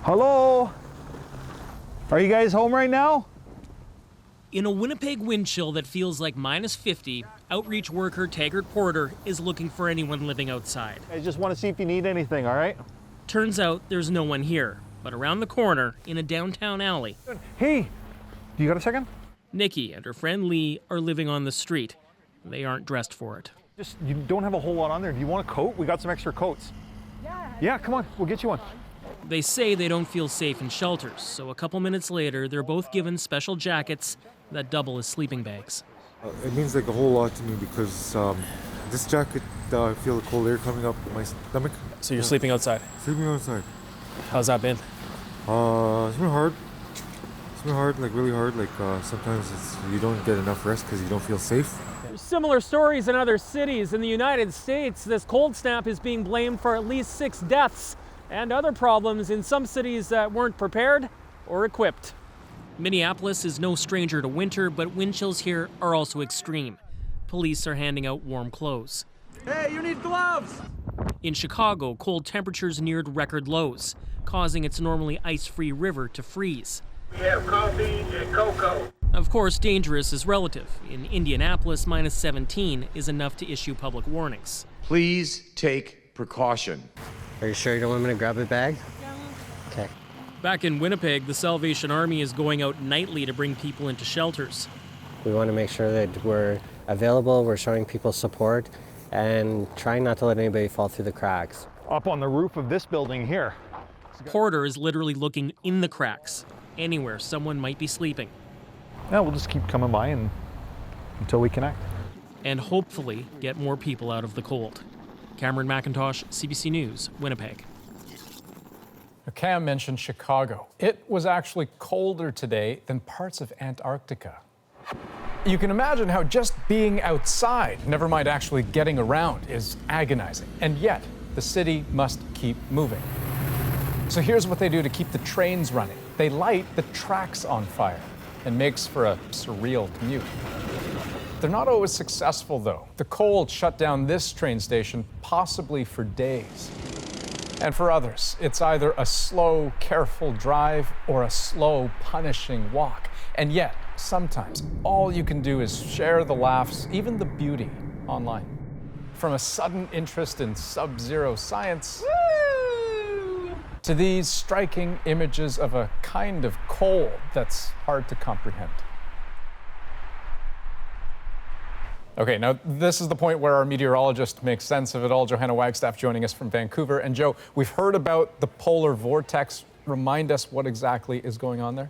Hello? Are you guys home right now? In a Winnipeg wind chill that feels like -50, outreach worker Taggart Porter is looking for anyone living outside. I just want to see if you need anything, all right? Turns out there's no one here, but around the corner, in a downtown alley, Hey, you got a second? Nikki and her friend Lee are living on the street. They aren't dressed for it. You don't have a whole lot on there. Do you want a coat? We got some extra coats. Yeah, come on, we'll get you one. They say they don't feel safe in shelters, so a couple minutes later, they're both given special jackets that double as sleeping bags. It means like a whole lot to me because this jacket, I feel the cold air coming up my stomach. So you're sleeping outside? Sleeping outside. How's that been? It's been hard. It's been hard, like really hard. Like sometimes you don't get enough rest because you don't feel safe. Similar stories in other cities. In the United States, this cold snap is being blamed for at least 6 deaths and other problems in some cities that weren't prepared or equipped. Minneapolis is no stranger to winter, but wind chills here are also extreme. Police are handing out warm clothes. Hey, you need gloves! In Chicago, cold temperatures neared record lows, causing its normally ice-free river to freeze. We have coffee and cocoa. Of course, dangerous is relative. In Indianapolis, -17 is enough to issue public warnings. Please take precaution. Are you sure you don't want me to grab a bag? Okay. Back in Winnipeg, the Salvation Army is going out nightly to bring people into shelters. We want to make sure that we're available, we're showing people support, and trying not to let anybody fall through the cracks. Up on the roof of this building here. Porter is literally looking in the cracks, anywhere someone might be sleeping. Yeah, we'll just keep coming by until we connect. And hopefully get more people out of the cold. Cameron McIntosh, CBC News, Winnipeg. Cam mentioned Chicago. It was actually colder today than parts of Antarctica. You can imagine how just being outside, never mind actually getting around, is agonizing. And yet, the city must keep moving. So here's what they do to keep the trains running. They light the tracks on fire and makes for a surreal commute. They're not always successful, though. The cold shut down this train station, possibly for days. And for others, it's either a slow, careful drive or a slow, punishing walk. And yet, sometimes, all you can do is share the laughs, even the beauty, online. From a sudden interest in sub-zero science to these striking images of a kind of cold that's hard to comprehend. Okay, now this is the point where our meteorologist makes sense of it all. Johanna Wagstaff joining us from Vancouver. And Joe, we've heard about the polar vortex. Remind us what exactly is going on there.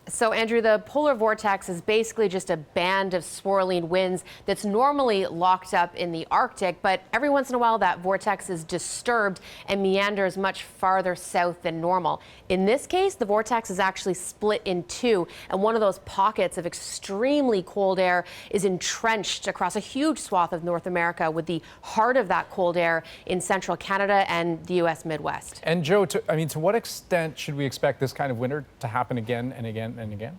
So, Andrew, the polar vortex is basically just a band of swirling winds that's normally locked up in the Arctic, but every once in a while that vortex is disturbed and meanders much farther south than normal. In this case, the vortex is actually split in two, and one of those pockets of extremely cold air is entrenched across a huge swath of North America, with the heart of that cold air in central Canada and the U.S. Midwest. And Joe, to what extent should we expect this kind of winter to happen again and again and again?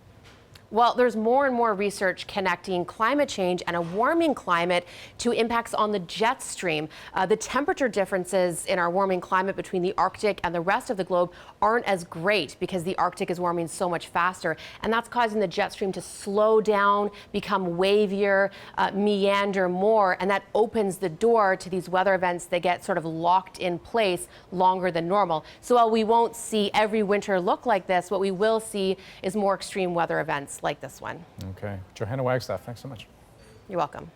Well, there's more and more research connecting climate change and a warming climate to impacts on the jet stream. The temperature differences in our warming climate between the Arctic and the rest of the globe aren't as great because the Arctic is warming so much faster. And that's causing the jet stream to slow down, become wavier, meander more. And that opens the door to these weather events that get sort of locked in place longer than normal. So while we won't see every winter look like this, what we will see is more extreme weather events like this one. Okay. Johanna Wagstaff, thanks so much. You're welcome.